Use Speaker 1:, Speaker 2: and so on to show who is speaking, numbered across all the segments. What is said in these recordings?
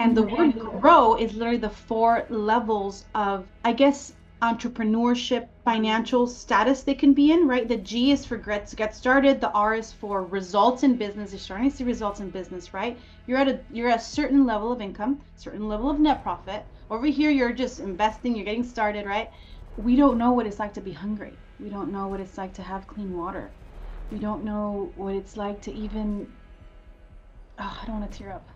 Speaker 1: And the word grow is literally the four levels of, I guess, entrepreneurship, financial status they can be in, right? The G is for get started. The R is for results in business. You're starting to see results in business, right? You're at a certain level of income, certain level of net profit. Over here, you're just investing, you're getting started, right? We don't know what it's like to be hungry. We don't know what it's like to have clean water. We don't know what it's like to even, oh, I don't want to tear up.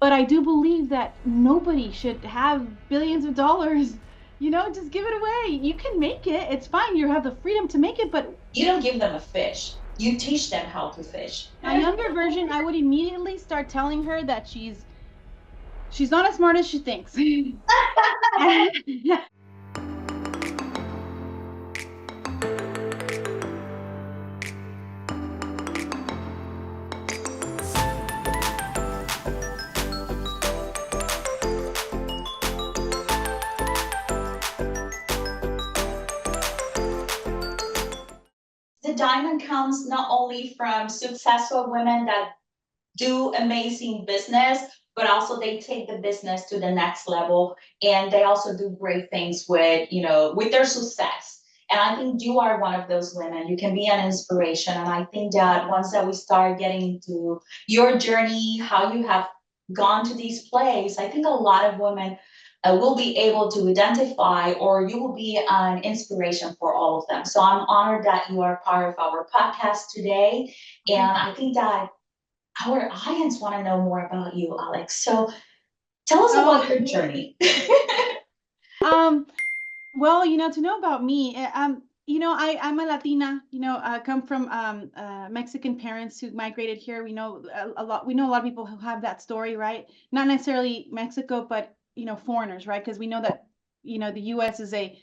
Speaker 1: But I do believe that nobody should have billions of dollars. Just give it away. You can make it. It's fine. You have the freedom to make it. But
Speaker 2: You don't give them a fish. You teach them how to fish.
Speaker 1: my younger version, I would immediately start telling her that she's not as smart as she thinks.
Speaker 2: The diamond comes not only from successful women that do amazing business, but also they take the business to the next level, and they also do great things with their success. And I think you are one of those women. You can be an inspiration. And I think that once that we start getting into your journey, how you have gone to these places, I think a lot of women will be able to identify, or you will be an inspiration for all of them. So I'm honored that you are part of our podcast today. And I think that our audience want to know more about you, Alex. So tell us
Speaker 1: Oh,
Speaker 2: about your journey.
Speaker 1: um, well, to know about me, I'm a Latina, I come from Mexican parents who migrated here. We know a lot of people who have that story, right? Not necessarily Mexico, but foreigners, right? Because we know that, the US is a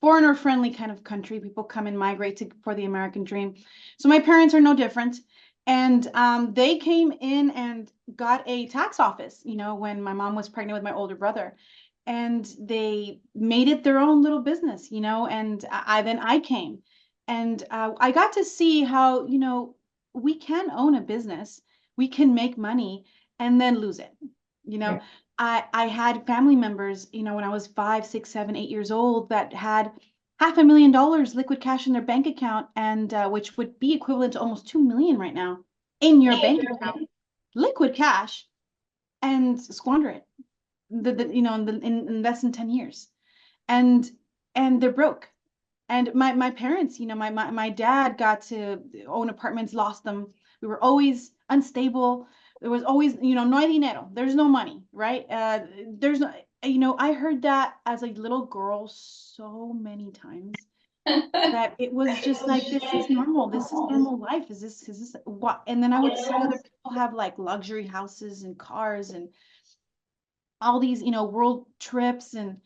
Speaker 1: foreigner friendly kind of country. People come and migrate for the American dream. So my parents are no different. And they came in and got a tax office, when my mom was pregnant with my older brother, and they made it their own little business, and I came, and I got to see how, we can own a business, we can make money and then lose it. you know
Speaker 2: Yeah.
Speaker 1: I had family members, when I was 5, 6, 7, 8 years old, that had $500,000 liquid cash in their bank account, and which would be equivalent to almost 2 million right now in your bank account, liquid cash, and squander it, in less than 10 years, and they're broke. And my parents, my dad got to own apartments, lost them. We were always unstable. There was always, no hay dinero, there's no money, right? There's no, I heard that as a little girl so many times, that it was just like, this is normal, this is normal life, is this what? And then I would see other people have like luxury houses and cars and all these, world trips, and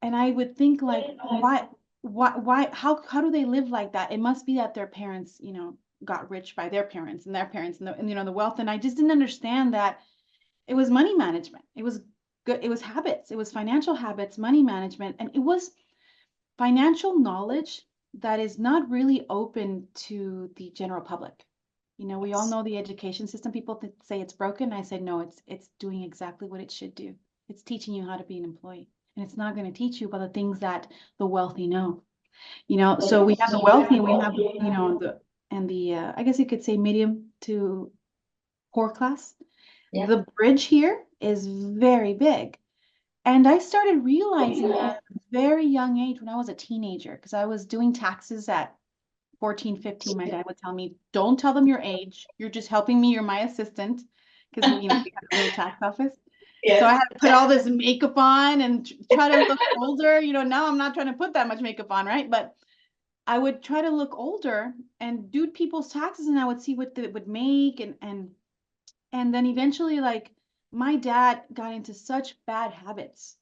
Speaker 1: I would think like, why, how do they live like that? It must be that their parents, got rich by their parents and their parents, and the wealth. And I just didn't understand that it was money management. It was good. It was habits. It was financial habits, money management, and it was financial knowledge that is not really open to the general public. We all know the education system. People say it's broken. I say, no, it's doing exactly what it should do. It's teaching you how to be an employee. And it's not going to teach you about the things that the wealthy know. So we have the wealthy, and we have, the I guess you could say medium to poor class.
Speaker 2: Yeah.
Speaker 1: The bridge here is very big. And I started realizing that at a very young age, when I was a teenager, because I was doing taxes at 14, 15. My dad would tell me, don't tell them your age. You're just helping me. You're my assistant. Because, we had a little tax office. So I
Speaker 2: Yes.
Speaker 1: had to put all this makeup on and try to look older. Now I'm not trying to put that much makeup on, right? But I would try to look older and do people's taxes, and I would see what they would make, and then eventually, like, my dad got into such bad habits,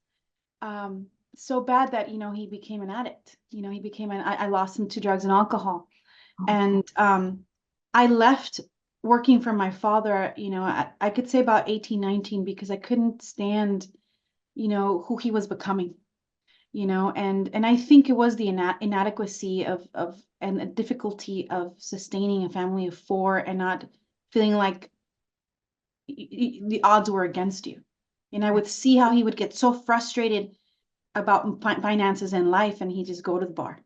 Speaker 1: um, so bad that, he became an addict. I lost him to drugs and alcohol. And I left working for my father, I could say about 18, 19, because I couldn't stand, who he was becoming, and I think it was the inadequacy of and the difficulty of sustaining a family of four, and not feeling like the odds were against you. And I would see how he would get so frustrated about finances in life, and he'd just go to the bar,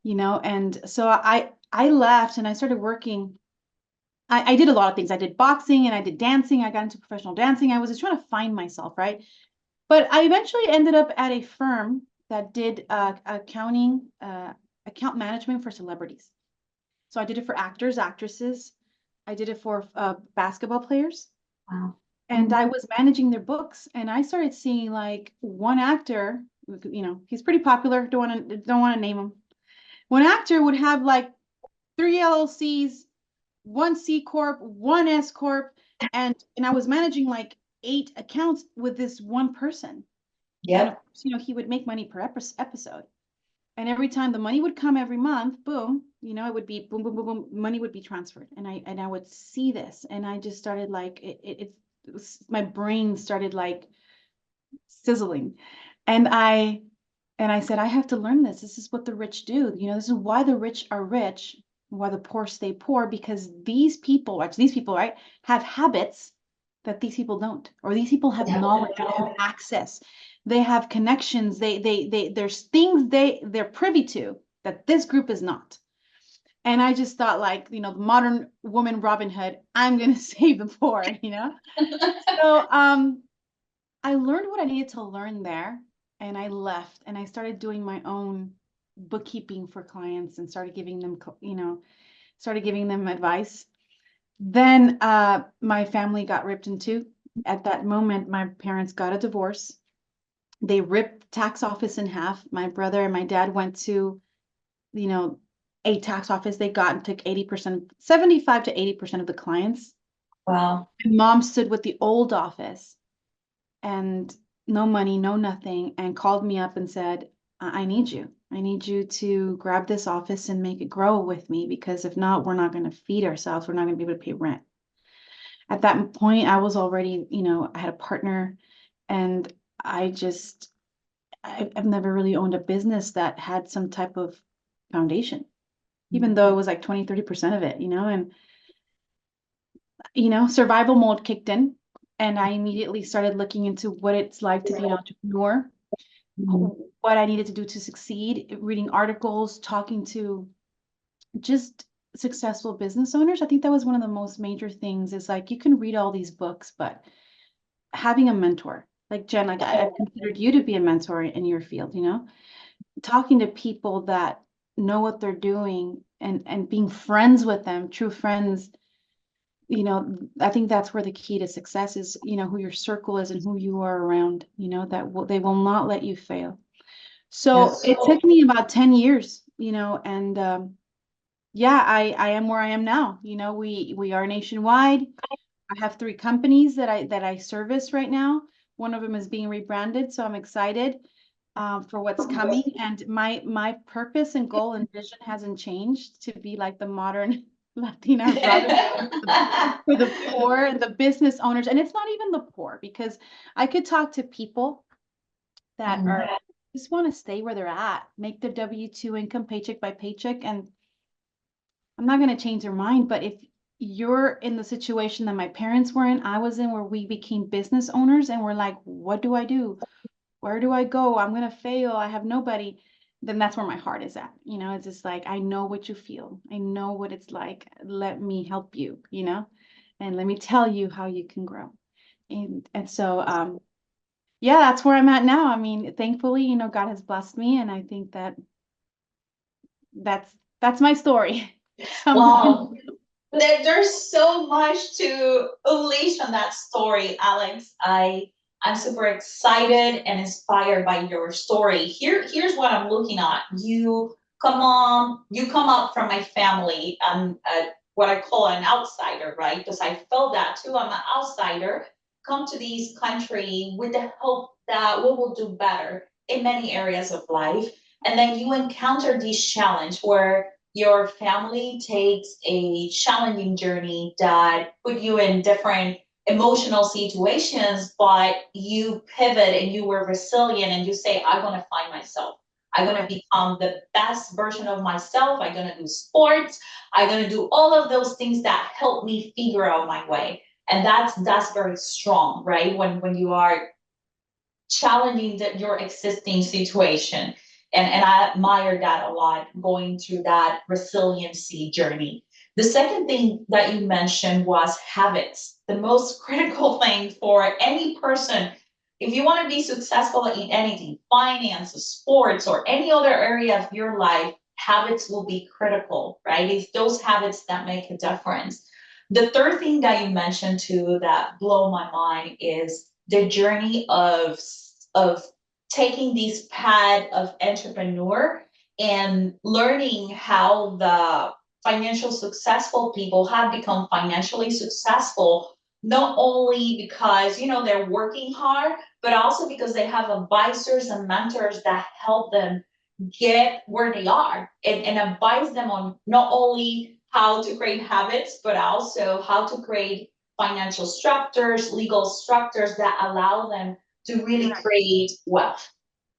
Speaker 1: and so I left and I started working. I did a lot of things. I did boxing and I did dancing. I got into professional dancing. I was just trying to find myself, right? But I eventually ended up at a firm that did account management for celebrities. So I did it for actors, actresses. I did it for basketball players.
Speaker 2: Wow.
Speaker 1: And I was managing their books, and I started seeing like one actor, he's pretty popular. Don't want to name him. One actor would have like 3 LLCs, one C Corp, one S Corp, and I was managing like 8 accounts with this one person. And of
Speaker 2: Yep.
Speaker 1: course, he would make money per episode. And every time the money would come every month, boom, it would be boom, boom, boom, boom, money would be transferred. And I would see this, and I just started like my brain started like sizzling. And I said, I have to learn this. This is what the rich do. This is why the rich are rich, why the poor stay poor, because these people, right, have habits that these people don't, or these people have knowledge, they have access, they have connections, there's things they're privy to that this group is not. And I just thought, like, the modern woman Robin Hood, I'm gonna save the poor. So I learned what I needed to learn there, and I left and I started doing my own bookkeeping for clients and started giving them advice. Then my family got ripped in two. At that moment, my parents got a divorce. They ripped tax office in half. My brother and my dad went to, a tax office. They got and took 80%, 75 to 80% of the clients.
Speaker 2: Wow.
Speaker 1: Mom stood with the old office and no money, no nothing, and called me up and said, I need you. I need you to grab this office and make it grow with me, because if not, we're not going to feed ourselves. We're not going to be able to pay rent. At that point, I was already, I had a partner, and I've never really owned a business that had some type of foundation, even though it was like 20, 30% of it, and, survival mode kicked in. And I immediately started looking into what it's like to be an entrepreneur, what I needed to do to succeed, reading articles, talking to just successful business owners. I think that was one of the most major things, is like, you can read all these books, but having a mentor, like Jen, like I've considered you to be a mentor in your field, talking to people that know what they're doing, and being friends with them, true friends. I think that's where the key to success is, who your circle is and who you are around, that they will not let you fail. So it took me about 10 years, and yeah, I am where I am now. We are nationwide. I have 3 companies that I service right now. One of them is being rebranded, so I'm excited for what's coming. And my purpose and goal and vision hasn't changed, to be like the modern Latina Robin for the poor and the business owners. And it's not even the poor, because I could talk to people that are just want to stay where they're at, make their W-2 income paycheck by paycheck, and I'm not going to change their mind. But if you're in the situation that my parents were in, I was in, where we became business owners and we're like, what do I do? Where do I go? I'm going to fail. I have nobody. Then that's where my heart is at. It's just like, I know what you feel. I know what it's like. Let me help you, and let me tell you how you can grow. And so, yeah, that's where I'm at now. I mean, thankfully, God has blessed me, and I think that's my story.
Speaker 2: Wow. There's so much to unleash on that story, Alex. I'm super excited and inspired by your story. Here's what I'm looking at. You come up from my family. What I call an outsider, right? Because I felt that too. I'm an outsider. Come to this country with the hope that we will do better in many areas of life. And then you encounter this challenge where your family takes a challenging journey that put you in different emotional situations, but you pivot and you were resilient and you say, I'm going to find myself. I'm going to become the best version of myself. I'm going to do sports. I'm going to do all of those things that help me figure out my way. And that's very strong, right? When you are challenging your existing situation. And I admire that a lot, going through that resiliency journey. The second thing that you mentioned was habits. The most critical thing for any person, if you want to be successful in anything, finance, sports, or any other area of your life, habits will be critical, right? It's those habits that make a difference. The third thing that you mentioned too that blow my mind is the journey of taking this path of entrepreneur and learning how the financial successful people have become financially successful, not only because they're working hard, but also because they have advisors and mentors that help them get where they are, and advise them on not only how to create habits, but also how to create financial structures, legal structures that allow them to really
Speaker 1: Correct.
Speaker 2: create wealth.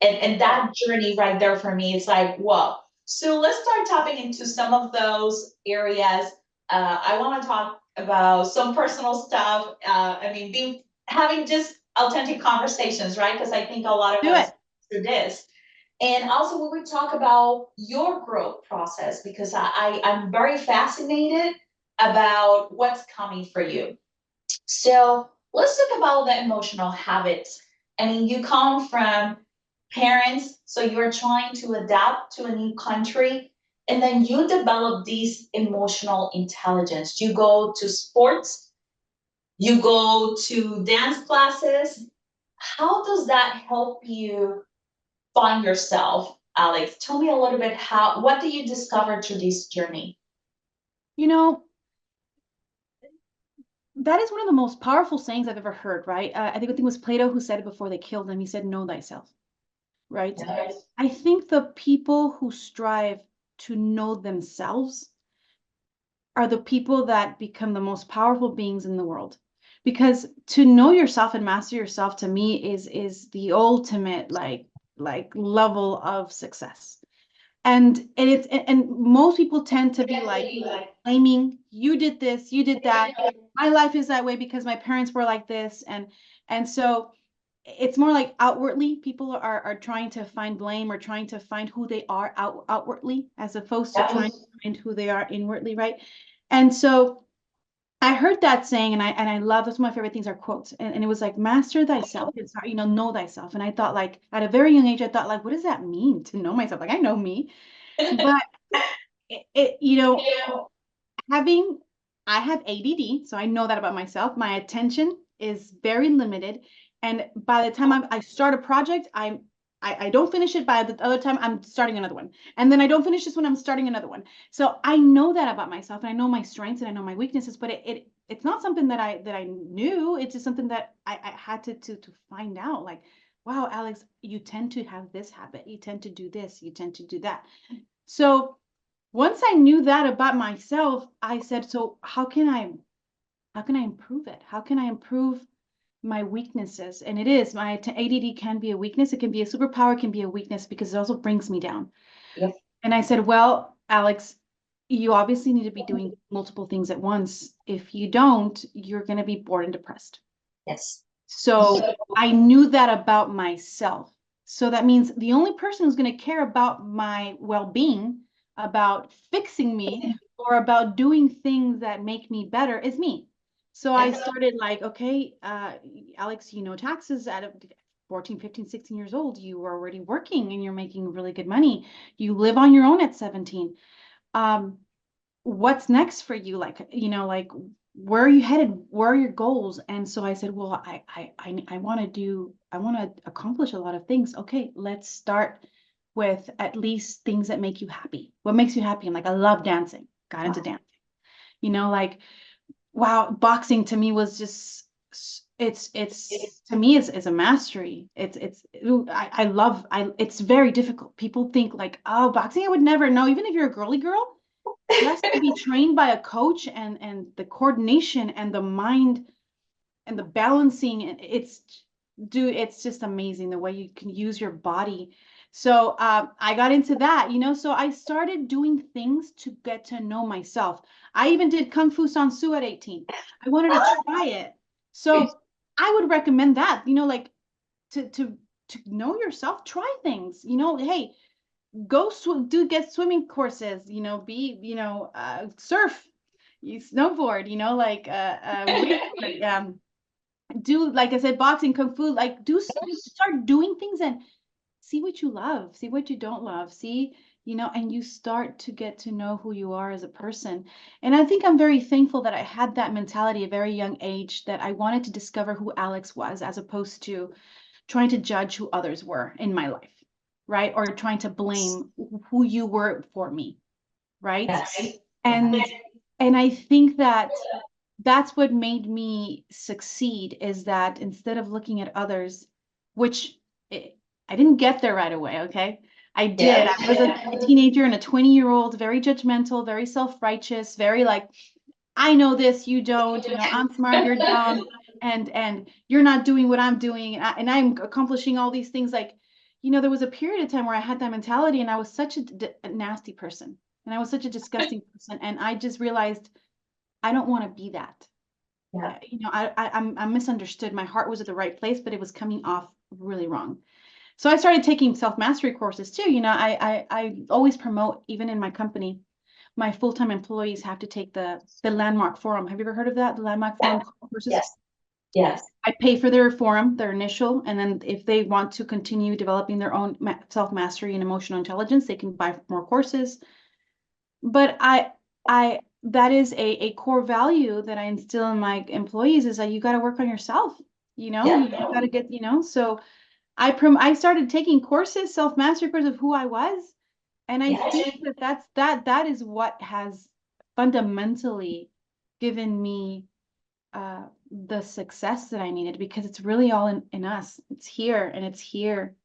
Speaker 2: And that journey right there for me is like, whoa. So let's start tapping into some of those areas. I want to talk about some personal stuff. Having just authentic conversations, right? Because I think a lot of
Speaker 1: Do
Speaker 2: us
Speaker 1: it.
Speaker 2: do this. And also we would talk about your growth process, because I'm very fascinated about what's coming for you. So let's talk about the emotional habits. I mean, you come from parents, so you're trying to adapt to a new country, and then you develop these emotional intelligence. You go to sports, you go to dance classes. How does that help you find yourself, Alex? Tell me a little bit what do you discover through this journey?
Speaker 1: You know, that is one of the most powerful sayings I've ever heard, right? I think it was Plato who said it before they killed him. He said, know thyself, right?
Speaker 2: Yes.
Speaker 1: I think the people who strive to know themselves are the people that become the most powerful beings in the world. Because to know yourself and master yourself, to me, is the ultimate like level of success. And most people tend to be like blaming, you did this, you did that, my life is that way because my parents were like this. And so it's more like outwardly people are trying to find blame or trying to find who they are outwardly, as opposed to trying to find who they are inwardly, right? And so I heard that saying, and I love, that's one of my favorite things are quotes. And it was like, master thyself, it's, know thyself. And I thought, like, at a very young age, I thought, like, what does that mean to know myself? Like, I know me, but it having, I have ADD, so I know that about myself. My attention is very limited. And by the time I start a project, I don't finish it. By the other time, I'm starting another one. And then I don't finish this one, I'm starting another one. So I know that about myself, and I know my strengths and I know my weaknesses, but it's not something that I knew. It's just something that I had to find out. Like, wow, Alex, you tend to have this habit. You tend to do this, you tend to do that. So once I knew that about myself, I said, so how can I improve it? How can I improve my weaknesses? And it is, my ADD can be a weakness. It can be a superpower, it can be a weakness because it also brings me down.
Speaker 2: Yep.
Speaker 1: And I said, well, Alex, you obviously need to be doing multiple things at once. If you don't, you're going to be bored and depressed.
Speaker 2: Yes.
Speaker 1: So I knew that about myself. So that means the only person who's going to care about my well-being, about fixing me, or about doing things that make me better is me. So I started like, okay, Alex, taxes at 14, 15, 16 years old, you were already working and you're making really good money. You live on your own at 17. What's next for you? Like, like, where are you headed? Where are your goals? And so I said, well, I want to accomplish a lot of things. Okay, let's start with at least things that make you happy. What makes you happy? I'm like, I love dancing. Got into dancing. Like, wow, boxing to me was just, it's to me it's a mastery. I love, it's very difficult. People think like, oh, boxing, I would never know. Even if you're a girly girl, just to be trained by a coach, and the coordination and the mind and the balancing, it's just amazing the way you can use your body. So I got into that, so I started doing things to get to know myself. I even did Kung Fu Sansu at 18. I wanted to try it. So I would recommend that, like to know yourself, try things, hey, go get swimming courses, be, surf, you snowboard, like do, like I said, boxing, kung fu, like start doing things and see what you love, see what you don't love, see, and you start to get to know who you are as a person. And I think I'm very thankful that I had that mentality at a very young age, that I wanted to discover who Alex was, as opposed to trying to judge who others were in my life, right? Or trying to blame who you were for me, right?
Speaker 2: Yes.
Speaker 1: And I think that that's what made me succeed, is that instead of looking at others, which I didn't get there right away, okay? I did.
Speaker 2: Yeah.
Speaker 1: I was a teenager and a 20-year-old, very judgmental, very self-righteous, very like, I know this, you don't, I'm smart, you're dumb, and you're not doing what I'm doing, and I'm accomplishing all these things. Like, there was a period of time where I had that mentality, and I was such a nasty person, and I was such a disgusting person, and I just realized I don't want to be that.
Speaker 2: Yeah.
Speaker 1: I'm misunderstood. My heart was at the right place, but it was coming off really wrong. So I started taking self-mastery courses too. I always promote, even in my company, my full-time employees have to take the Landmark Forum. Have you ever heard of that? The Landmark Forum courses?
Speaker 2: Yes. Yes.
Speaker 1: I pay for their forum, their initial, and then if they want to continue developing their own self-mastery and emotional intelligence, they can buy more courses. But that is a core value that I instill in my employees, is that you got to work on yourself.
Speaker 2: Yeah.
Speaker 1: You got to get, so I started taking courses, self-mastery courses of who I was. And I
Speaker 2: Yes.
Speaker 1: think that is what has fundamentally given me the success that I needed, because it's really all in us. It's here, and it's here,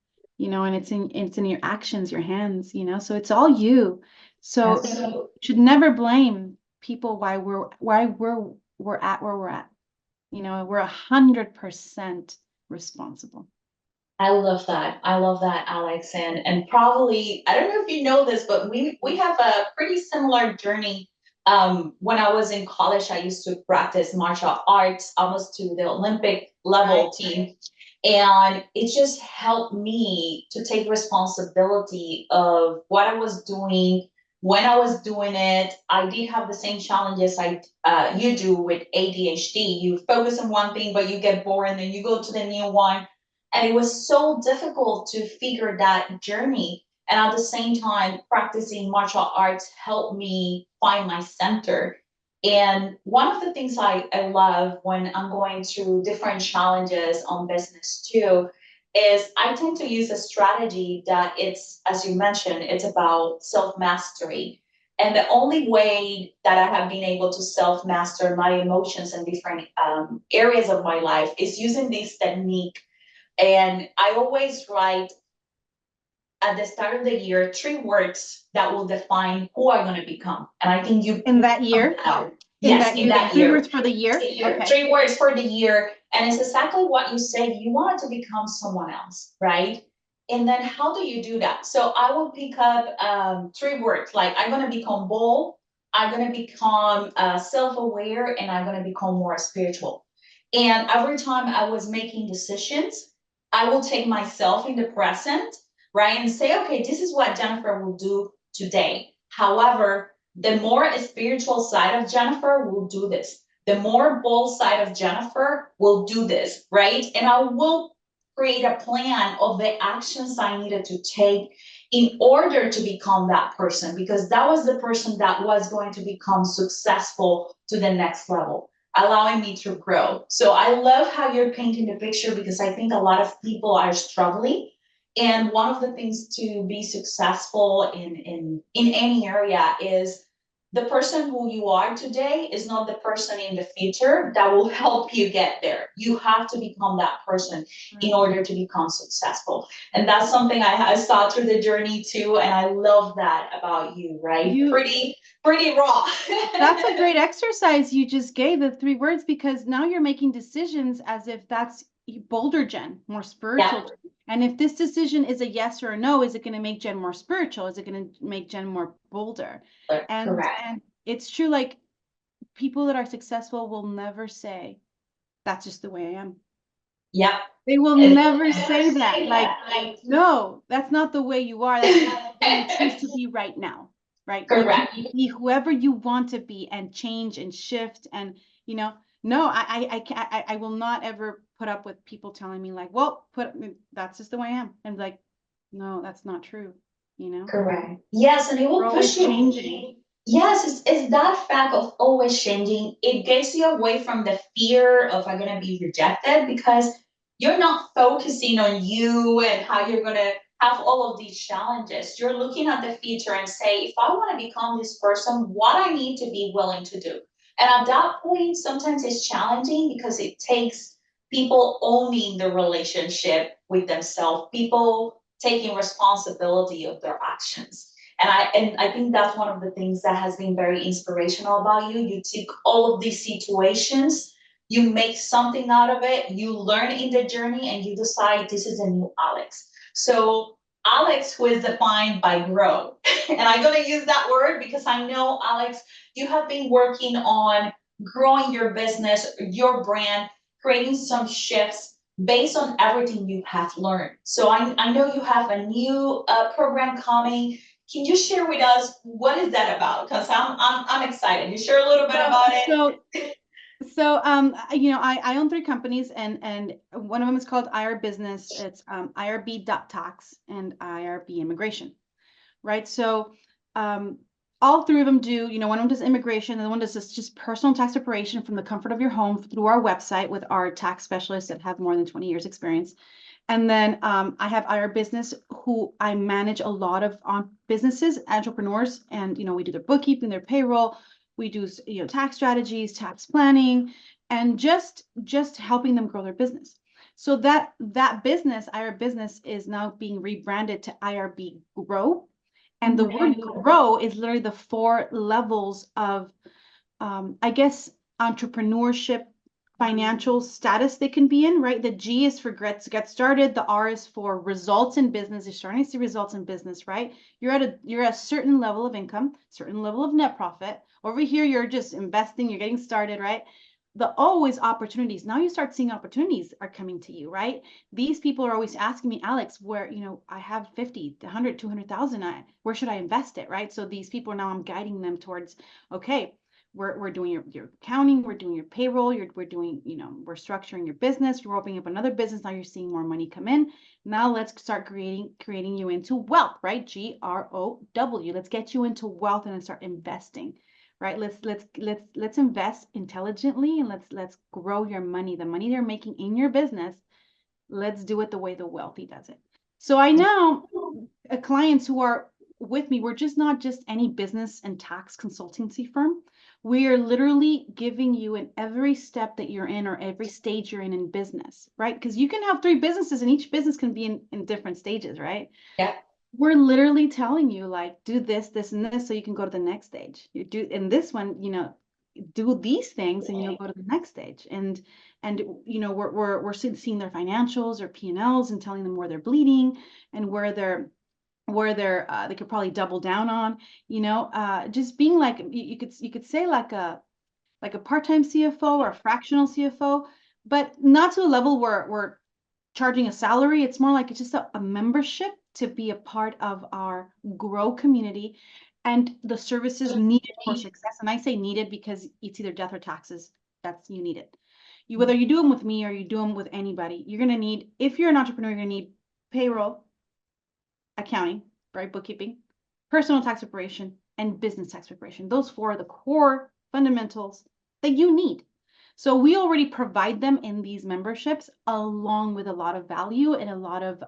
Speaker 1: and it's in your actions, your hands, so it's all you. So
Speaker 2: Yes.
Speaker 1: you should never blame people why we're at where we're at. We're 100% responsible.
Speaker 2: I love that. I love that, Alex. And probably, I don't know if you know this, but we have a pretty similar journey. When I was in college, I used to practice martial arts almost to the Olympic level
Speaker 1: Right.
Speaker 2: team. And it just helped me to take responsibility of what I was doing, when I was doing it. I did have the same challenges you do with ADHD. You focus on one thing, but you get bored, and then you go to the new one, and it was so difficult to figure that journey. And at the same time, practicing martial arts helped me find my center. And one of the things I love when I'm going through different challenges on business too is I tend to use a strategy that it's, as you mentioned, it's about self mastery. And the only way that I have been able to self master my emotions in different areas of my life is using this technique. And I always write at the start of the year 3 words that will define who I'm going to become. And I think you
Speaker 1: In that year,
Speaker 2: out.
Speaker 1: in
Speaker 2: Yes,
Speaker 1: that
Speaker 2: in
Speaker 1: year, the
Speaker 2: that
Speaker 1: three
Speaker 2: year.
Speaker 1: words for the year. Okay.
Speaker 2: 3 words for the year. And it's exactly what you said. You want to become someone else, right? And then how do you do that? So I will pick up 3 words, like I'm going to become bold, I'm going to become self-aware, and I'm going to become more spiritual. And every time I was making decisions, I will take myself in the present, right? And say, okay, this is what Jennifer will do today. However, the more spiritual side of Jennifer will do this. The more bold side of Jennifer will do this, right? And I will create a plan of the actions I needed to take in order to become that person, because that was the person that was going to become successful to the next level, allowing me to grow. So I love how you're painting the picture, because I think a lot of people are struggling. And one of the things to be successful in any area is the person who you are today is not the person in the future that will help you get there. You have to become that person in order to become successful. And that's something I saw through the journey too. And I love that about you, right? Pretty raw.
Speaker 1: That's a great exercise you just gave, the 3 words, because now you're making decisions as if that's bolder Jen, more spiritual.
Speaker 2: Yeah.
Speaker 1: And if this decision is a yes or a no, is it going to make Jen more spiritual? Is it going to make Jen more bolder?
Speaker 2: Correct.
Speaker 1: And it's true, like people that are successful will never say, that's just the way I am.
Speaker 2: Yep.
Speaker 1: They will
Speaker 2: Never
Speaker 1: never say that. Like,
Speaker 2: Like,
Speaker 1: no, that's not the way you are. That's just the way you choose to be right now, right? You can
Speaker 2: correct.
Speaker 1: be whoever you want to be and change and shift. And, no, I can't, I will not ever put up with people telling me like, well, that's just the way I am. And like, no, that's not true,
Speaker 2: Correct. Yes, and it
Speaker 1: We're
Speaker 2: will
Speaker 1: always
Speaker 2: push you.
Speaker 1: changing.
Speaker 2: Yes, it's that fact of always changing. It gets you away from the fear of I'm gonna be rejected because you're not focusing on you and how you're gonna have all of these challenges. You're looking at the future and say, if I want to become this person, what I need to be willing to do. And at that point, sometimes it's challenging because it takes people owning the relationship with themselves, people taking responsibility of their actions. And I think that's one of the things that has been very inspirational about you. You take all of these situations, you make something out of it, you learn in the journey, and you decide this is a new Alex. So Alex, who is defined by grow, and I'm gonna use that word because I know Alex, you have been working on growing your business, your brand, creating some shifts based on everything you have learned. So I know you have a new program coming. Can you share with us what is that about? Because I'm excited. You share a little bit about it.
Speaker 1: I own 3 companies, and one of them is called IRBusiness. It's IRB.tax and IRB immigration, right? So all 3 of them do, one of them does immigration, and the one does just personal tax preparation from the comfort of your home through our website with our tax specialists that have more than 20 years experience. And then I have IRBusiness, who I manage a lot of businesses, entrepreneurs, and we do their bookkeeping, their payroll. We do tax strategies, tax planning, and just helping them grow their business. So that business, IRBusiness, is now being rebranded to IRB Grow. And the word grow is literally the 4 levels of, I guess, entrepreneurship, financial status they can be in, right? The G is for get started. The R is for results in business. You're starting to see results in business, right? You're at a certain level of income, certain level of net profit. Over here, you're just investing, you're getting started, right? The O is opportunities. Now you start seeing opportunities are coming to you, right? These people are always asking me, Alex, where, I have 50, 100, 200,000, where should I invest it, right? So these people, now I'm guiding them towards, okay, we're doing your accounting, we're doing your payroll, we're doing, we're structuring your business, you're opening up another business, now you're seeing more money come in. Now let's start creating you into wealth, right? GROW. Let's get you into wealth and then start investing, right? Let's invest intelligently, and let's grow your money, the money they're making in your business. Let's do it the way the wealthy does it. So I now clients who are with me, we're just not just any business and tax consultancy firm. We are literally giving you in every step that you're in, or every stage you're in business, right? Because you can have 3 businesses and each business can be in different stages, right?
Speaker 2: Yeah.
Speaker 1: We're literally telling you, like, do this, this, and this, so you can go to the next stage. You do in this one, do these things and you'll go to the next stage. And we're seeing their financials or P&Ls and telling them where they're bleeding and where they could probably double down on, just being like, you could say like a part-time CFO or a fractional CFO, but not to a level where we're charging a salary. It's more like it's just a membership to be a part of our grow community and the services needed for success. And I say needed because it's either death or taxes. You need it. Whether you do them with me or you do them with anybody, you're going to need, if you're an entrepreneur, you're going to need payroll, accounting, right? Bookkeeping, personal tax preparation, and business tax preparation. Those 4 are the core fundamentals that you need. So we already provide them in these memberships, along with a lot of value and a lot of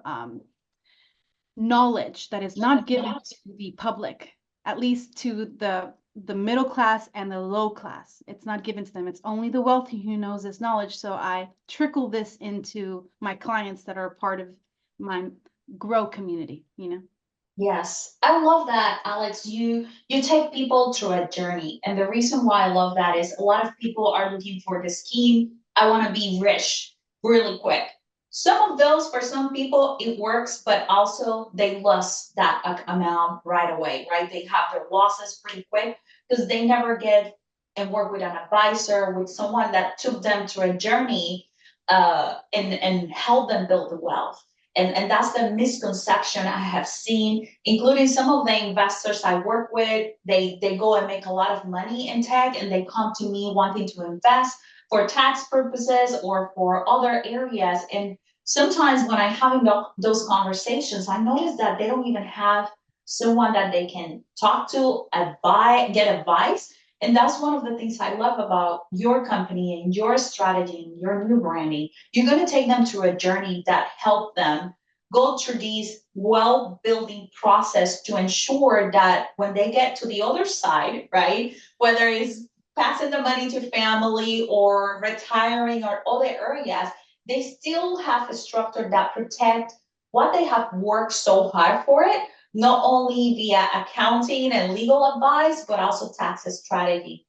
Speaker 1: knowledge that is not given to the public, at least to the middle class and the low class. It's not given to them. It's only the wealthy who knows this knowledge. So I trickle this into my clients that are part of my grow community,
Speaker 2: Yes, I love that, Alex. You take people through a journey, and the reason why I love that is a lot of people are looking for the scheme. I want to be rich really quick. Some of those, for some people, it works, but also they lose that amount right away, right? They have their losses pretty quick because they never get and work with an advisor, with someone that took them through a journey and help them build the wealth. And that's the misconception I have seen, including some of the investors I work with. They go and make a lot of money in tech and they come to me wanting to invest for tax purposes or for other areas. And sometimes when I'm having those conversations, I notice that they don't even have someone that they can talk to, get advice. And that's one of the things I love about your company and your strategy and your new branding. You're going to take them through a journey that help them go through these well building process to ensure that when they get to the other side, right, whether it's passing the money to family or retiring or other areas, they still have a structure that protect what they have worked so hard for it, not only via accounting and legal advice, but also tax strategy.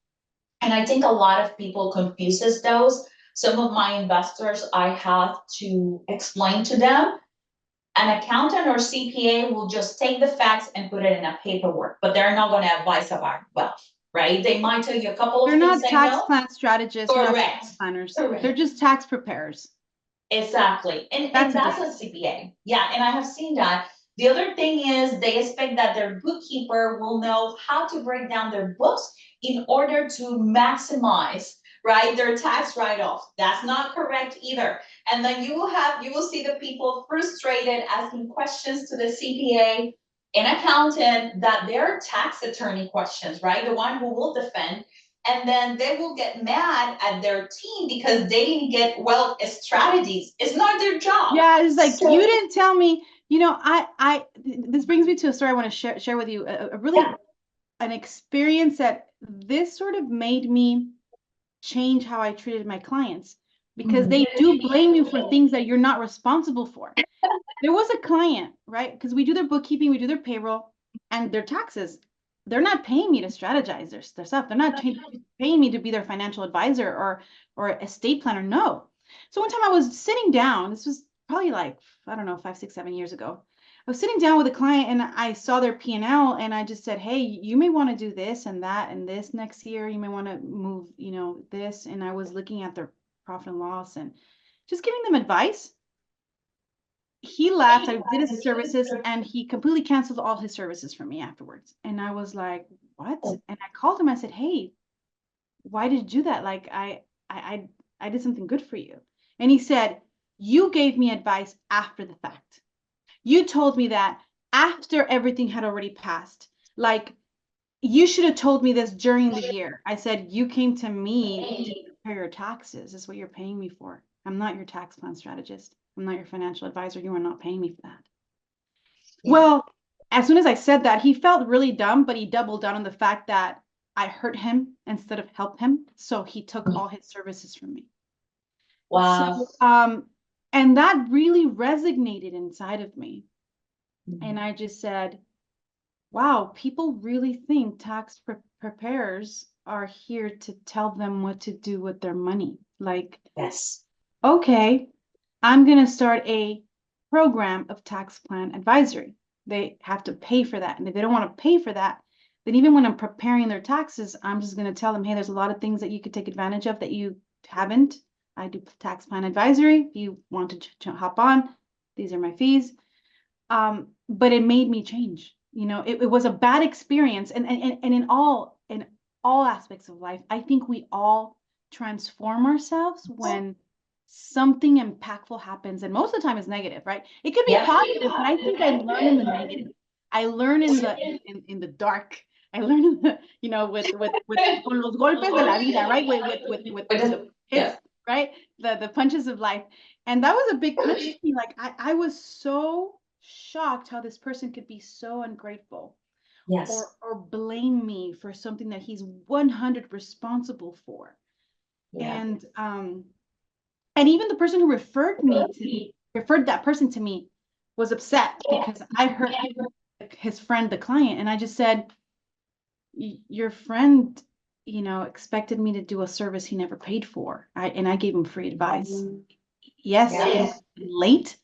Speaker 2: And I think a lot of people confuses those. Some of my investors, I have to explain to them, an accountant or CPA will just take the facts and put it in a paperwork, but they're not going to advise about wealth, right? They might tell you a couple
Speaker 1: They're
Speaker 2: of things
Speaker 1: not
Speaker 2: they
Speaker 1: tax
Speaker 2: know.
Speaker 1: plan strategists, they're not
Speaker 2: Correct.
Speaker 1: tax planners.
Speaker 2: Correct.
Speaker 1: They're just tax preparers.
Speaker 2: Exactly. And
Speaker 1: That's
Speaker 2: that's a CPA. Yeah, and I have seen that. The other thing is they expect that their bookkeeper will know how to break down their books in order to maximize, right, their tax write-off. That's not correct either. And then you will see the people frustrated asking questions to the CPA and accountant that they're tax attorney questions, right? The one who will defend. And then they will get mad at their team because they didn't get wealth strategies. It's not their job.
Speaker 1: Yeah, it's like,
Speaker 2: So-
Speaker 1: you didn't tell me, this brings me to a story I want to share with you, a really, an experience that this sort of made me change how I treated my clients, because they do blame you for things that you're not responsible for. There was a client, right? Because we do their bookkeeping, we do their payroll and their taxes. They're not paying me to strategize their stuff. They're not paying me to be their financial advisor or estate planner. No. So one time I was sitting down, this was probably like, I don't know, 5, 6, 7 years ago. I was sitting down with a client and I saw their P&L and I just said, hey, you may want to do this and that and this next year. You may want to move, this. And I was looking at their profit and loss and just giving them advice. He left, I did his services, and he completely canceled all his services for me afterwards. And I was like, what? And I called him, I said, hey, why did you do that? Like, I did something good for you. And he said, you gave me advice after the fact. You told me that after everything had already passed. Like, you should have told me this during the year. I said, you came to me to prepare your taxes. That's what you're paying me for. I'm not your tax plan strategist. I'm not your financial advisor. You are not paying me for that. Yeah. Well, as soon as I said that, he felt really dumb, but he doubled down on the fact that I hurt him instead of helped him. So he took all his services from me.
Speaker 2: Wow.
Speaker 1: So, and that really resonated inside of me. And I just said, wow, people really think tax preparers are here to tell them what to do with their money. Like,
Speaker 2: Yes.
Speaker 1: Okay, I'm going to start a program of tax plan advisory. They have to pay for that. And if they don't want to pay for that, then even when I'm preparing their taxes, I'm just going to tell them, hey, there's a lot of things that you could take advantage of that you haven't. I do tax plan advisory. If you want to hop on, these are my fees. But it made me change. It was a bad experience. And in all aspects of life, I think we all transform ourselves when something impactful happens, and most of the time it's negative, right? It could be positive, but I think I learn in the negative. I learn in the dark. I learn in the, with con los golpes de la vida, right? With the hits, right? The punches of life. And that was a big punch to me. Like I was so shocked how this person could be so ungrateful.
Speaker 2: Yes.
Speaker 1: Or blame me for something that he's 100% responsible for.
Speaker 2: Yeah.
Speaker 1: And even the person who referred that person to me was upset because I hurt his friend, the client. And I just said, your friend, expected me to do a service he never paid for. And I gave him free advice. Yes,
Speaker 2: Yeah.
Speaker 1: he might be late,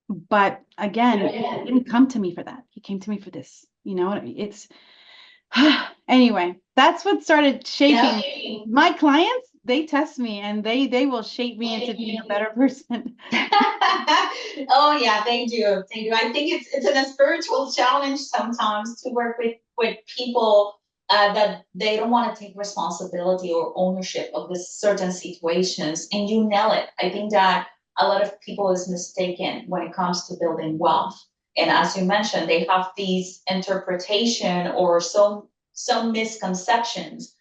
Speaker 1: but again, he didn't come to me for that. He came to me for this. It's anyway, that's what started shaping my clients. They test me and they will shape me into being a better person.
Speaker 2: Oh yeah, they do. They do. I think it's a spiritual challenge sometimes to work with people that they don't want to take responsibility or ownership of this certain situations, and you nail it. I think that a lot of people is mistaken when it comes to building wealth. And as you mentioned, they have these interpretation or some misconceptions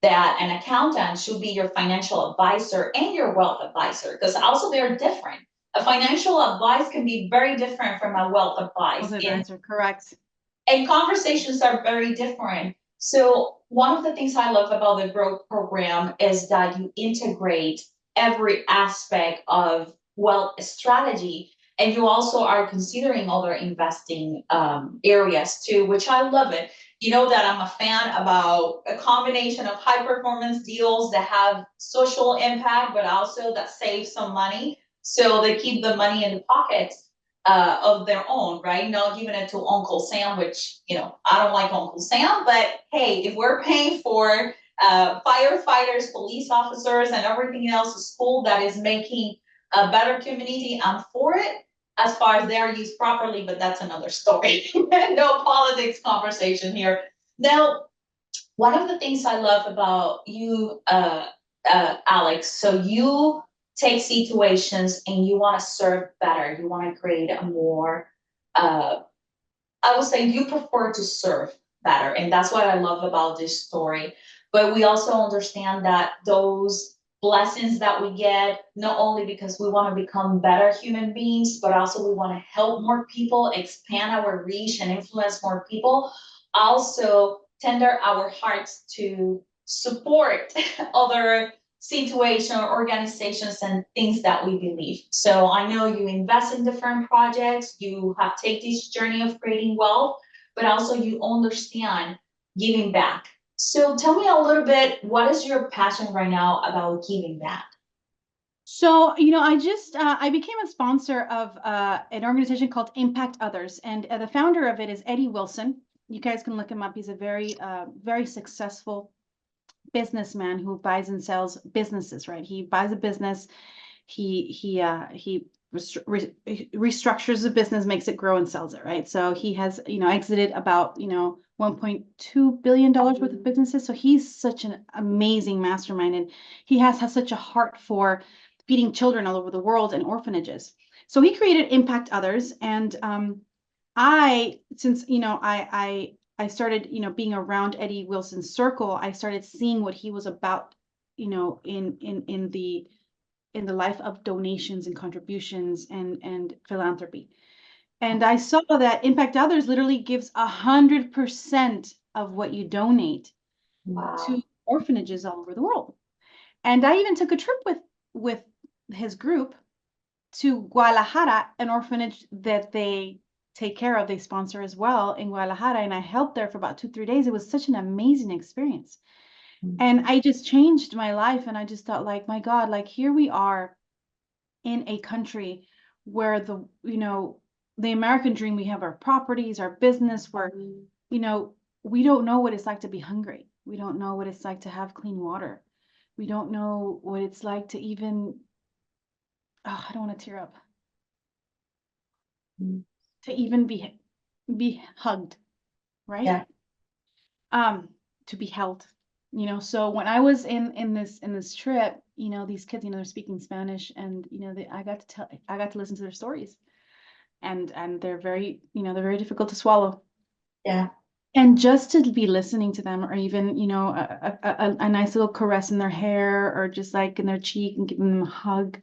Speaker 2: that an accountant should be your financial advisor and your wealth advisor, because also they're different. A financial advice can be very different from a wealth advice.
Speaker 1: Correct.
Speaker 2: And conversations are very different. So one of the things I love about the growth program is that you integrate every aspect of wealth strategy, and you also are considering other investing areas too, which I love it. You know that I'm a fan about a combination of high performance deals that have social impact, but also that save some money. So they keep the money in the pockets of their own, right? Not giving it to Uncle Sam, which, I don't like Uncle Sam, but hey, if we're paying for firefighters, police officers, and everything else, a school that is making a better community, I'm for it as far as they're used properly, but that's another story. No politics conversation here. Now, one of the things I love about you, Alex, so you take situations and you want to serve better. You want to create a more, I would say you prefer to serve better. And that's what I love about this story. But we also understand that those blessings that we get, not only because we want to become better human beings, but also we want to help more people, expand our reach and influence more people. Also, tender our hearts to support other situation or organizations and things that we believe. So I know you invest in different projects, you have taken this journey of creating wealth, but also you understand giving back. So tell me a little bit, what is your passion right now about giving back?
Speaker 1: So, I became a sponsor of an organization called Impact Others, and the founder of it is Eddie Wilson. You guys can look him up. He's a very successful businessman who buys and sells businesses, right? He buys a business, he restructures the business, makes it grow and sells it, right? So he has, exited about, $1.2 billion worth of businesses. So he's such an amazing mastermind, and he has such a heart for feeding children all over the world and orphanages. So he created Impact Others, and since I started, being around Eddie Wilson's circle, I started seeing what he was about, in the life of donations and contributions and philanthropy. And I saw that Impact Others literally gives 100% of what you donate to orphanages all over the world. And I even took a trip with his group to Guadalajara, an orphanage that they take care of, they sponsor as well in Guadalajara. And I helped there for about 2-3 days. It was such an amazing experience. And I just changed my life. And I just thought, like, my God, like, here we are in a country where the American dream, we have our properties, our business, where, we don't know what it's like to be hungry. We don't know what it's like to have clean water. We don't know what it's like to even, I don't want to tear up, to even be hugged, right?
Speaker 2: Yeah.
Speaker 1: To be held. So when I was in this trip, these kids, they're speaking Spanish, and I got to listen to their stories, and they're very, they're very difficult to swallow.
Speaker 2: Yeah.
Speaker 1: And just to be listening to them, or even, a nice little caress in their hair, or just like in their cheek, and giving them a hug,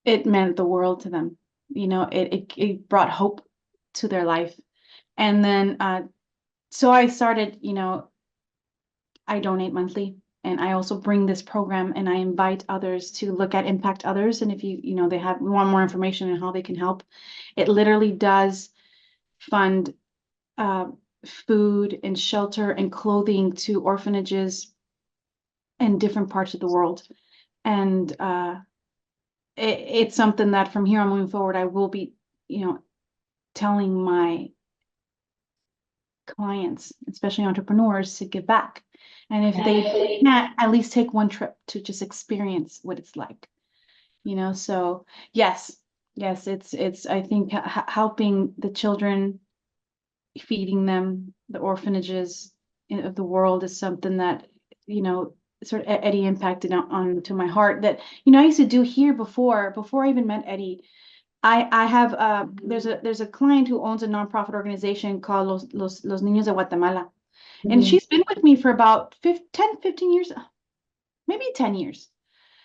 Speaker 1: it meant the world to them. It brought hope to their life. And then so I started, I donate monthly, and I also bring this program, and I invite others to look at Impact Others. And if they want more information on how they can help, it literally does fund food and shelter and clothing to orphanages in different parts of the world. And it's something that from here on moving forward, I will be, telling my clients, especially entrepreneurs, to give back. And if they can't, at least take one trip to just experience what it's like, so yes, it's, I think helping the children, feeding them, the orphanages of the world is something that, sort of Eddie impacted on to my heart that, I used to do here before I even met Eddie. I have there's a client who owns a nonprofit organization called Los Niños de Guatemala. And she's been with me for about 15 years, maybe 10 years.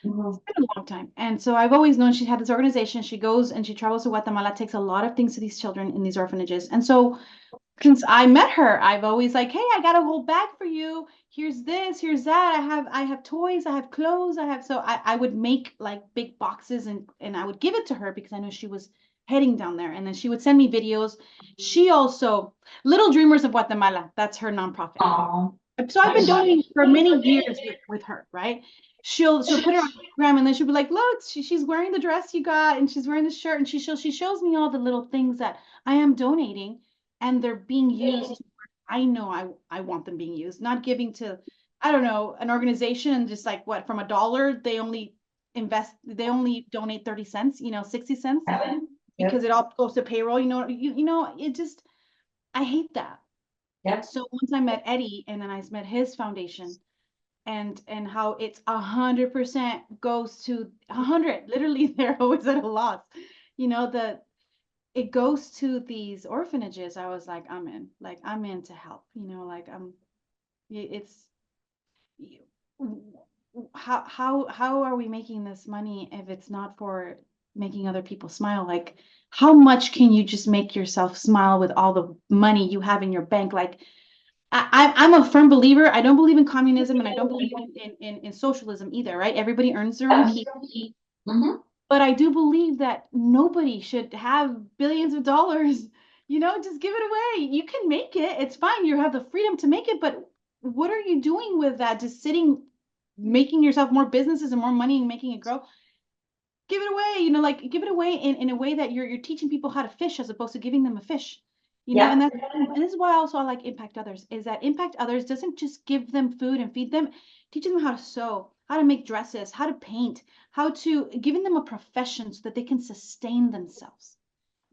Speaker 1: It's been a long time. And so I've always known she had this organization. She goes and she travels to Guatemala, takes a lot of things to these children in these orphanages. And so since I met her, I've always like, hey, I got a whole bag for you. Here's this, here's that. I have toys, I have clothes, so I would make like big boxes and I would give it to her because I knew she was heading down there. And then she would send me videos. She also, Little Dreamers of Guatemala, that's her nonprofit.
Speaker 2: Oh,
Speaker 1: So I've been donating for many years with her, right? She'll put it on Instagram and then she'll be like, look, she's wearing the dress you got and she's wearing the shirt and she shows me all the little things that I am donating and they're being used. I know I want them being used, not giving to, I don't know, an organization and just like what, from $1, they only donate 30 cents, 60 cents because it all goes to payroll, it just, I hate that.
Speaker 2: Yep.
Speaker 1: So once I met Eddie and then I met his foundation and how it's 100% goes to 100, literally they're always at a loss. It goes to these orphanages. I was like, I'm in to help, it's how are we making this money if it's not for making other people smile? Like, how much can you just make yourself smile with all the money you have in your bank? Like, I'm a firm believer. I don't believe in communism and I don't believe in socialism either, right? Everybody earns their own keep.
Speaker 2: Mm-hmm.
Speaker 1: But I do believe that nobody should have billions of dollars, just give it away. You can make it. It's fine. You have the freedom to make it. But what are you doing with that? Just sitting, making yourself more businesses and more money and making it grow? Give it away, like give it away in a way that you're teaching people how to fish as opposed to giving them a fish. And this is why also I like Impact Others, is that Impact Others doesn't just give them food and feed them, teaching them how to sew, how to make dresses, how to paint, giving them a profession so that they can sustain themselves,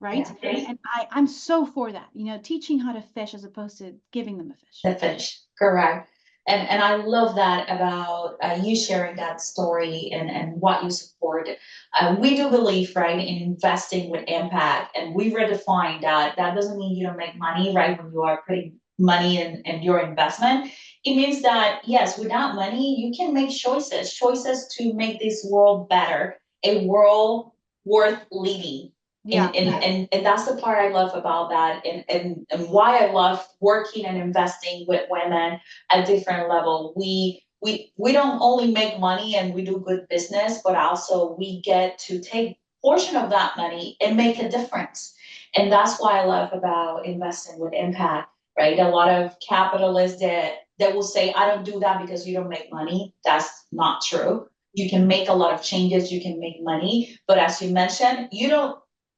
Speaker 1: right? And I'm so for that, teaching how to fish as opposed to giving them a fish.
Speaker 2: The fish, correct. And I love that about you sharing that story and what you support. We do believe, right, in investing with impact, and we redefine that. That doesn't mean you don't make money, right, when you are putting money in your investment. It means that, yes, without money, you can make choices to make this world better, a world worth leading. And that's the part I love about that and why I love working and investing with women at different level. We don't only make money and we do good business, but also we get to take portion of that money and make a difference. And that's why I love about investing with impact, right? A lot of capitalists that will say, I don't do that because you don't make money. That's not true. You can make a lot of changes, you can make money, but as you mentioned,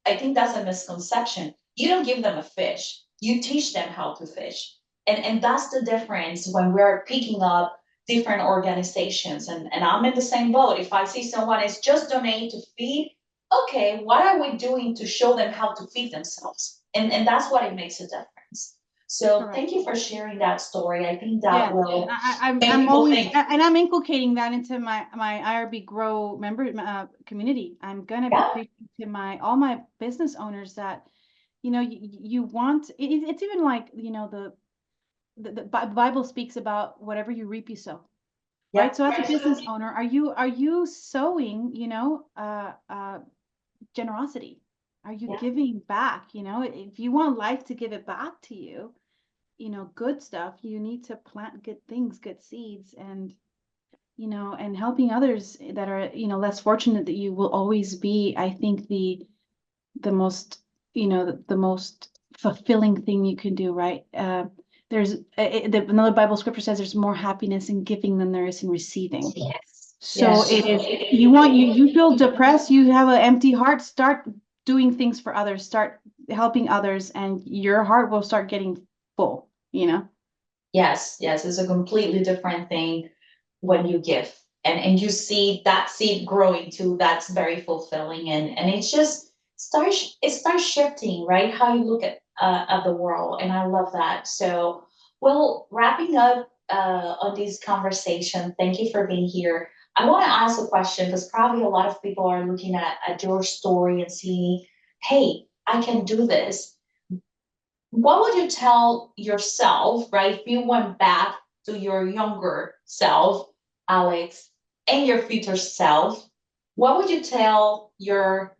Speaker 2: I think that's a misconception. You don't give them a fish. You teach them how to fish. And that's the difference when we're picking up different organizations. And I'm in the same boat. If I see someone is just donating to feed, okay, what are we doing to show them how to feed themselves? And that's what it makes a difference. So
Speaker 1: Correct.
Speaker 2: Thank you for sharing that story. I think that will
Speaker 1: I'm always and I'm inculcating that into my IRB Grow member community. I'm gonna be preaching to all my business owners that you want it's even like the Bible speaks about whatever you reap you sow, right? So as a business owner, are you sowing generosity? Are you giving back? If you want life to give it back to you, good stuff, you need to plant good things, good seeds, and and helping others that are less fortunate, that you will always be, I think, the most the most fulfilling thing you can do, right? There's another Bible scripture says there's more happiness in giving than there is in receiving.
Speaker 2: Yes.
Speaker 1: So it is, you feel depressed, you have an empty heart, start doing things for others, start helping others, and your heart will start getting full, you know?
Speaker 2: Yes, yes, it's a completely different thing when you give. And you see that seed growing too, that's very fulfilling, and it's just it starts shifting, right? How you look at the world, and I love that. So, well, wrapping up on this conversation, thank you for being here. I want to ask a question because probably a lot of people are looking at your story and seeing, hey, I can do this. What would you tell yourself, right? If you went back to your younger self, Alex, and your future self, what would you tell your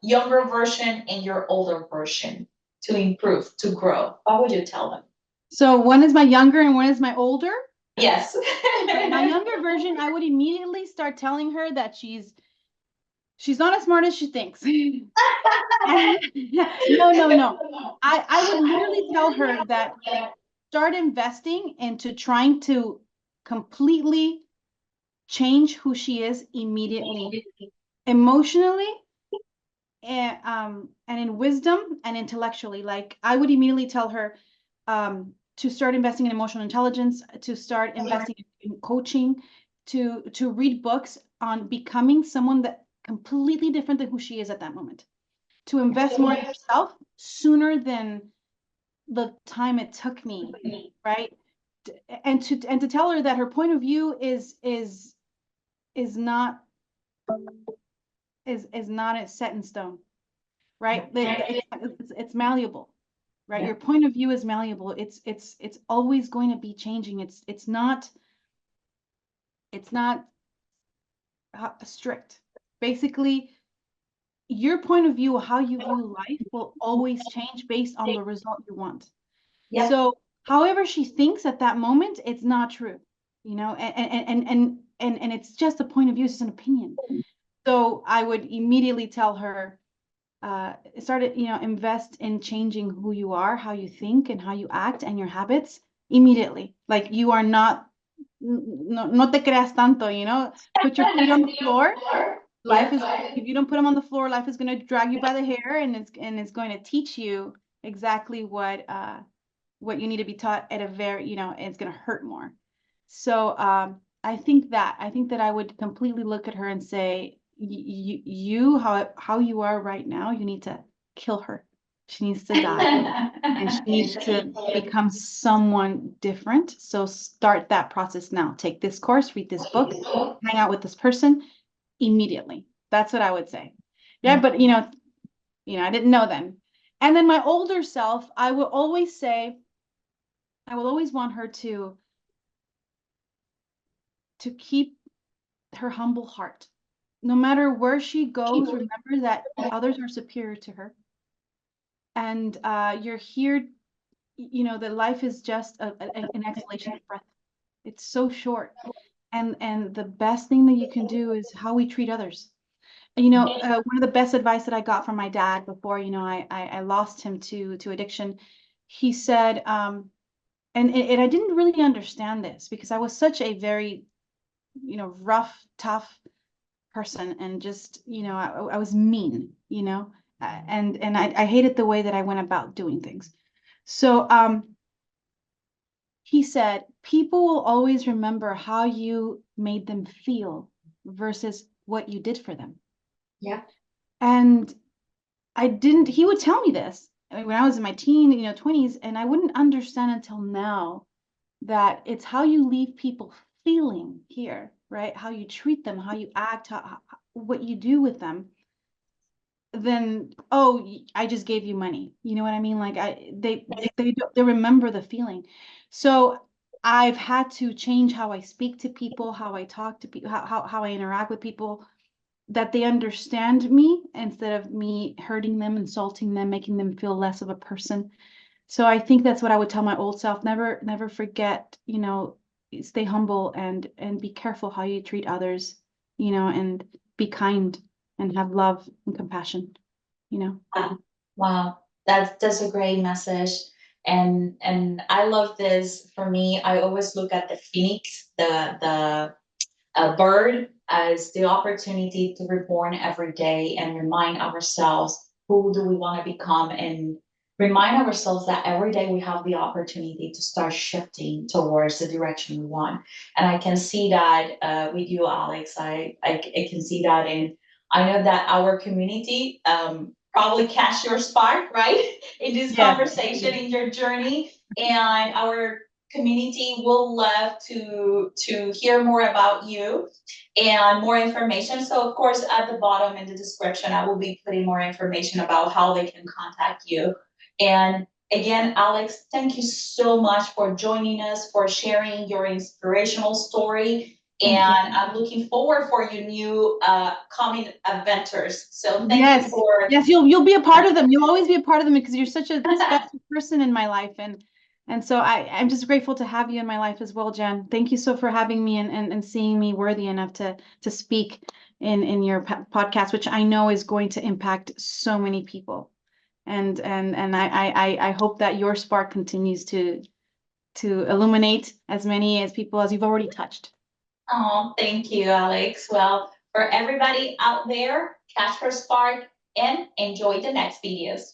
Speaker 2: younger version and your older version to improve, to grow? What would you tell them?
Speaker 1: So one is my younger and one is my older.
Speaker 2: Yes.
Speaker 1: My younger version, I would immediately start telling her that she's not as smart as she thinks. No. I would literally tell her that start investing into trying to completely change who she is immediately, emotionally, and in wisdom and intellectually. Like I would immediately tell her to start investing in emotional intelligence, to start investing in coaching, to read books on becoming someone that completely different than who she is at that moment, to invest more in herself sooner than the time it took me, right? And to tell her that her point of view is not is set in stone, right? It's malleable, right? Your point of view is malleable. It's always going to be changing. It's not strict. Basically, your point of view, how you view life, will always change based on the result you want.
Speaker 2: Yeah.
Speaker 1: So, however she thinks at that moment, it's not true, and it's just a point of view, it's just an opinion. So I would immediately tell her, invest in changing who you are, how you think, and how you act, and your habits immediately. Like you are not, no te creas tanto, put your feet on the floor. Life is, if you don't put them on the floor, life is going to drag you by the hair, and it's going to teach you exactly what you need to be taught at a very, it's going to hurt more. So I think that I would completely look at her and say, how you are right now, you need to kill her. She needs to die. And she needs to become someone different. So start that process now. Take this course, read this book, hang out with this person immediately. That's what I would say. Yeah, but I didn't know then. And then my older self, I will always say, I will always want her to keep her humble heart. No matter where she goes, remember that others are superior to her. And you're here, that life is just an exhalation of breath. It's so short. And the best thing that you can do is how we treat others. And, one of the best advice that I got from my dad before, I lost him to addiction. He said, and I didn't really understand this because I was such a very, rough, tough person, and just, I was mean, and I hated the way that I went about doing things. So he said, people will always remember how you made them feel versus what you did for them.
Speaker 2: Yeah.
Speaker 1: And he would tell me this, when I was in my 20s, and I wouldn't understand until now that it's how you leave people feeling here, right? How you treat them, how you act, what you do with them. Then, I just gave you money. You know what I mean? Like they remember the feeling. So I've had to change how I speak to people, how I talk to people, how I interact with people, that they understand me instead of me hurting them, insulting them, making them feel less of a person. So I think that's what I would tell my old self. Never forget, stay humble and be careful how you treat others, and be kind and have love and compassion,
Speaker 2: Wow, that's a great message. And I love this. For me, I always look at the phoenix, the bird as the opportunity to reborn every day and remind ourselves who do we want to become, and remind ourselves that every day we have the opportunity to start shifting towards the direction we want. And I can see that with you, Alex. I can see that, and I know that our community probably catch your spark, right? In this
Speaker 1: Yes.
Speaker 2: conversation, in your journey, and our community will love to hear more about you and more information. So of course, at the bottom in the description, I will be putting more information about how they can contact you. And again, Alex, thank you so much for joining us, for sharing your inspirational story.
Speaker 1: Thank you.
Speaker 2: And I'm looking forward for your new coming adventures. So thank you
Speaker 1: Yes.
Speaker 2: for.
Speaker 1: Yes, you'll be a part of them. You'll always be a part of them because you're such a special person in my life. And so I'm just grateful to have you in my life as well, Jen. Thank you so for having me and seeing me worthy enough to speak in your podcast, which I know is going to impact so many people. And I hope that your spark continues to illuminate as many as people as you've already touched.
Speaker 2: Oh, thank you, Alex. Well, for everybody out there, catch her spark and enjoy the next videos.